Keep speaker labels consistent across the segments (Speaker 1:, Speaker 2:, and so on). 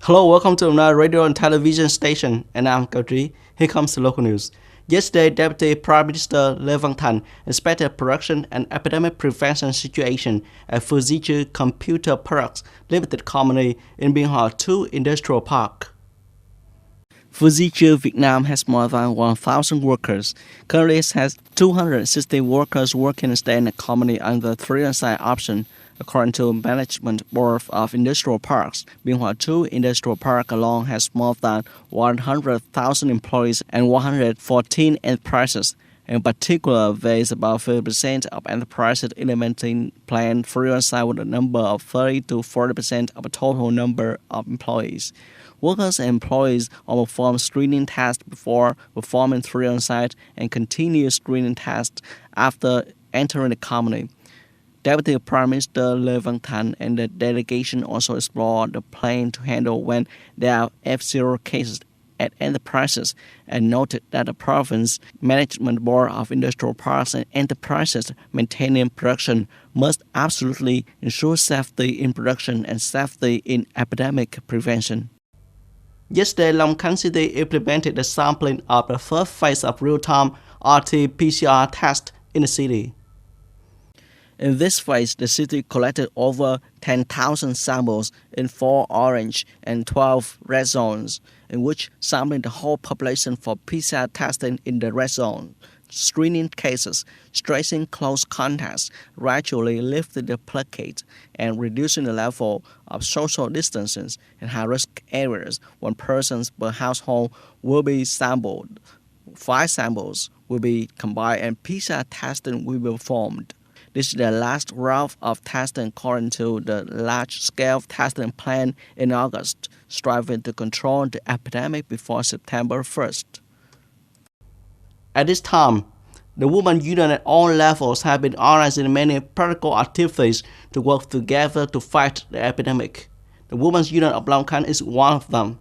Speaker 1: Hello, welcome to another radio and television station, and I'm Kautri. Here comes the local news. Yesterday, Deputy Prime Minister Lê Văn Thành inspected production and epidemic prevention situation at Fujitsu Computer Products Limited Company in Biên Hòa 2 Industrial Park. Fujitsu Vietnam has more than 1,000 workers. Currently, it has 260 workers working and staying in the company under the free on-site option. According to Management Board of Industrial Parks, Biên Hòa 2 Industrial Park alone has more than 100,000 employees and 114 enterprises. In particular, there is about 30% of enterprises implementing plan free on-site with a number of 30 to 40% of the total number of employees. Workers and employees will perform screening tests before performing free on-site and continue screening tests after entering the company. Deputy Prime Minister Lê Văn Thành and the delegation also explored the plan to handle when there are F0 cases at enterprises and noted that the province Management Board of Industrial Parks and Enterprises maintaining production must absolutely ensure safety in production and safety in epidemic prevention. Yesterday, Long Khánh City implemented the sampling of the first phase of real-time RT-PCR test in the city. In this phase, the city collected over 10,000 samples in 4 orange and 12 red zones, in which sampling the whole population for PCR testing in the red zone, screening cases, tracing close contacts, gradually lifting the placate, and reducing the level of social distances in high-risk areas. 1 person per household will be sampled. 5 samples will be combined and PCR testing will be performed. This is the last round of testing according to the large-scale testing plan in August, striving to control the epidemic before September 1st. At this time, the women's union at all levels have been organizing many practical activities to work together to fight the epidemic. The Women's Union of Long Khánh is one of them.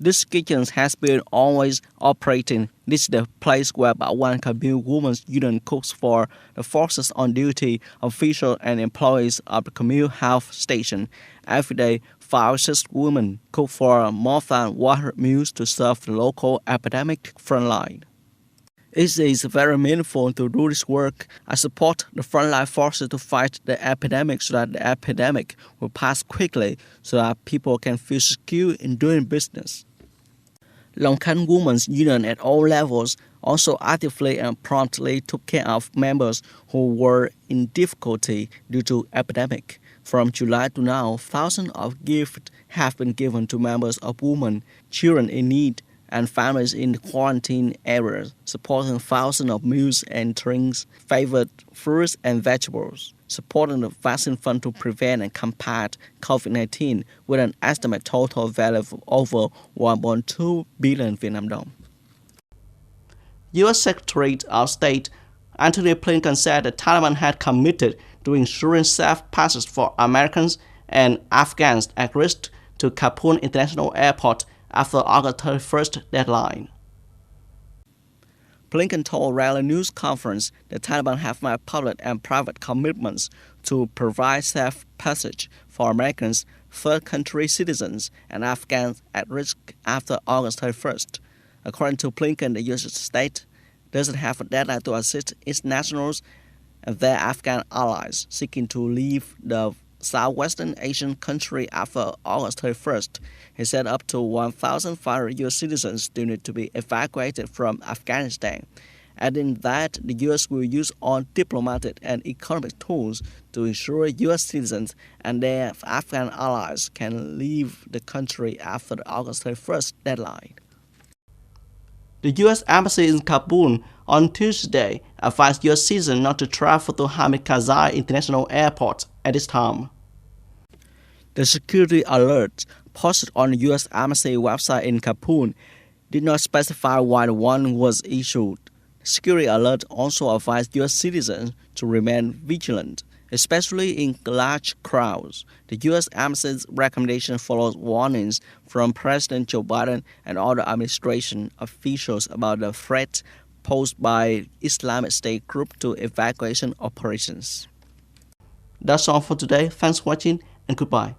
Speaker 1: This kitchen has been always operating. This is the place where about 1 Commune Women's Union cooks for the forces on duty, officials and employees of the Commune Health Station. Every day, 5 or 6 women cook for more than 100 meals to serve the local epidemic frontline. It is very meaningful to do this work. I support the frontline forces to fight the epidemic so that the epidemic will pass quickly so that people can feel secure in doing business. Long Khánh Women's Union at all levels also actively and promptly took care of members who were in difficulty due to epidemic. From July to now, thousands of gifts have been given to members of women, children in need, and families in quarantine areas, supporting thousands of meals and drinks, favored fruits and vegetables, supporting the vaccine fund to prevent and combat COVID-19 with an estimated total value of over 1.2 billion Vietnam dong. U.S. Secretary of State Antony Blinken said the Taliban had committed to ensuring safe passage for Americans and Afghans at risk to Kabul International Airport after August 31st deadline. Blinken told Rally News Conference the Taliban have made public and private commitments to provide safe passage for Americans, third country citizens, and Afghans at risk after August 31st. According to Blinken, the U.S. state doesn't have a deadline to assist its nationals and their Afghan allies seeking to leave the Southwestern Asian country after August 31st. He said up to 1,500 U.S. citizens still need to be evacuated from Afghanistan, adding that the U.S. will use all diplomatic and economic tools to ensure U.S. citizens and their Afghan allies can leave the country after the August 31st deadline. The U.S. Embassy in Kabul on Tuesday advised U.S. citizens not to travel to Hamid Karzai International Airport at this time. The security alert posted on the U.S. Embassy website in Kabul did not specify why the one was issued. The security alert also advised U.S. citizens to remain vigilant, especially in large crowds. The U.S. Embassy's recommendation follows warnings from President Joe Biden and other administration officials about the threat posed by Islamic State group to evacuation operations. That's all for today. Thanks for watching and goodbye.